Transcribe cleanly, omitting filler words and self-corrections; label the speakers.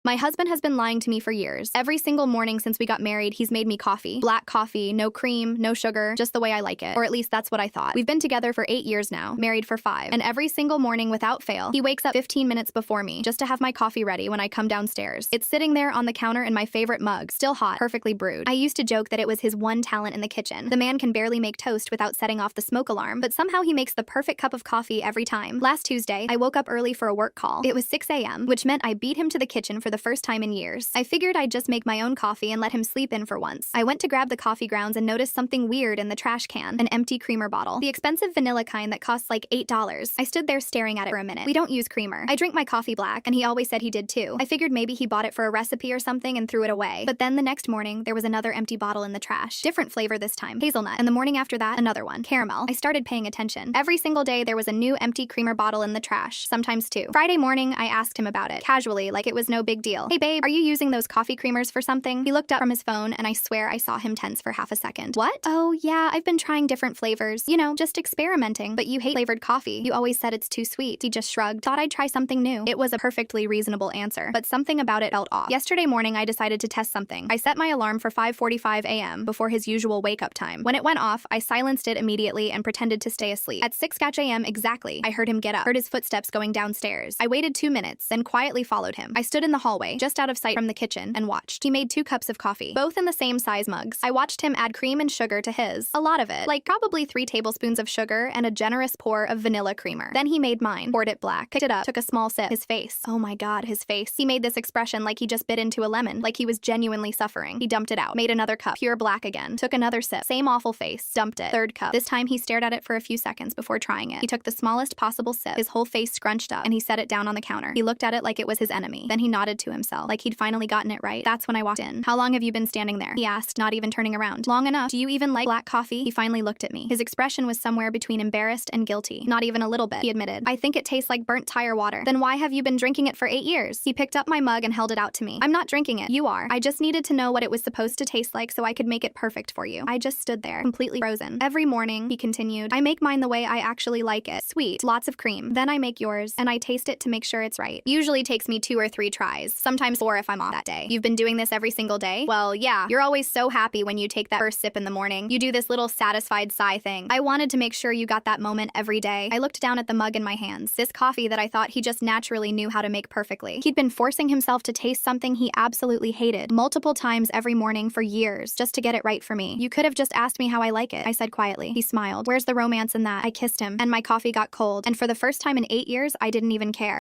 Speaker 1: My husband has been lying to me for years. Every single morning since we got married, he's made me coffee. Black coffee, no cream, no sugar, just the way I like it. Or at least that's what I thought. We've been together for 8 years now, married for 5. And every single morning without fail, he wakes up 15 minutes before me just to have my coffee ready when I come downstairs. It's sitting there on the counter in my favorite mug, still hot, perfectly brewed. I used to joke that it was his one talent in the kitchen. The man can barely make toast without setting off the smoke alarm, but somehow he makes the perfect cup of coffee every time. Last Tuesday, I woke up early for a work call. It was 6 a.m., which meant I beat him to the kitchen for the first time in years. I figured I'd just make my own coffee and let him sleep in for once. I went to grab the coffee grounds and noticed something weird in the trash can, an empty creamer bottle. The expensive vanilla kind that costs like $8. I stood there staring at it for a minute. We don't use creamer. I drink my coffee black, and he always said he did too. I figured maybe he bought it for a recipe or something and threw it away. But then the next morning, there was another empty bottle in the trash. Different flavor this time, hazelnut. And the morning after that, another one, caramel. I started paying attention. Every single day, there was a new empty creamer bottle in the trash, sometimes two. Friday morning, I asked him about it, casually, like it was no big deal. Hey babe, are you using those coffee creamers for something? He looked up from his phone, and I swear I saw him tense for half a second. What? Oh, yeah, I've been trying different flavors. You know, just experimenting. But you hate flavored coffee. You always said it's too sweet. He just shrugged. Thought I'd try something new. It was a perfectly reasonable answer, but something about it felt off. Yesterday morning, I decided to test something. I set my alarm for 5:45 a.m. before his usual wake-up time. When it went off, I silenced it immediately and pretended to stay asleep. At 6 a.m. exactly, I heard him get up, heard his footsteps going downstairs. I waited 2 minutes, then quietly followed him. I stood in the hallway, just out of sight from the kitchen, and watched. He made 2 cups of coffee, both in the same size mugs. I watched him add cream and sugar to his. A lot of it, like probably 3 tablespoons of sugar and a generous pour of vanilla creamer. Then he made mine, poured it black, picked it up, took a small sip. His face. Oh my god, his face. He made this expression like he just bit into a lemon, like he was genuinely suffering. He dumped it out, made another cup, pure black again, took another sip, same awful face, dumped it. 3rd cup. This time he stared at it for a few seconds before trying it. He took the smallest possible sip, his whole face scrunched up, and he set it down on the counter. He looked at it like it was his enemy. Then he nodded to himself, like he'd finally gotten it right. That's when I walked in. How long have you been standing there? He asked, not even turning around. Long enough. Do you even like black coffee? He finally looked at me. His expression was somewhere between embarrassed and guilty. Not even a little bit, he admitted. I think it tastes like burnt tire water. Then why have you been drinking it for 8 years? He picked up my mug and held it out to me. I'm not drinking it. You are. I just needed to know what it was supposed to taste like so I could make it perfect for you. I just stood there, completely frozen. Every morning, he continued, I make mine the way I actually like it. Sweet, lots of cream. Then I make yours, and I taste it to make sure it's right. Usually takes me 2 or 3 tries, sometimes 4 if I'm off that day. You've been doing this every single day? Well, yeah. You're always so happy when you take that first sip in the morning. You do this little satisfied sigh thing. I wanted to make sure you got that moment every day. I looked down at the mug in my hands, this coffee that I thought he just naturally knew how to make perfectly. He'd been forcing himself to taste something he absolutely hated multiple times every morning for years just to get it right for me. You could have just asked me how I like it, I said quietly. He smiled. Where's the romance in that? I kissed him, and my coffee got cold, and for the first time in 8 years, I didn't even care.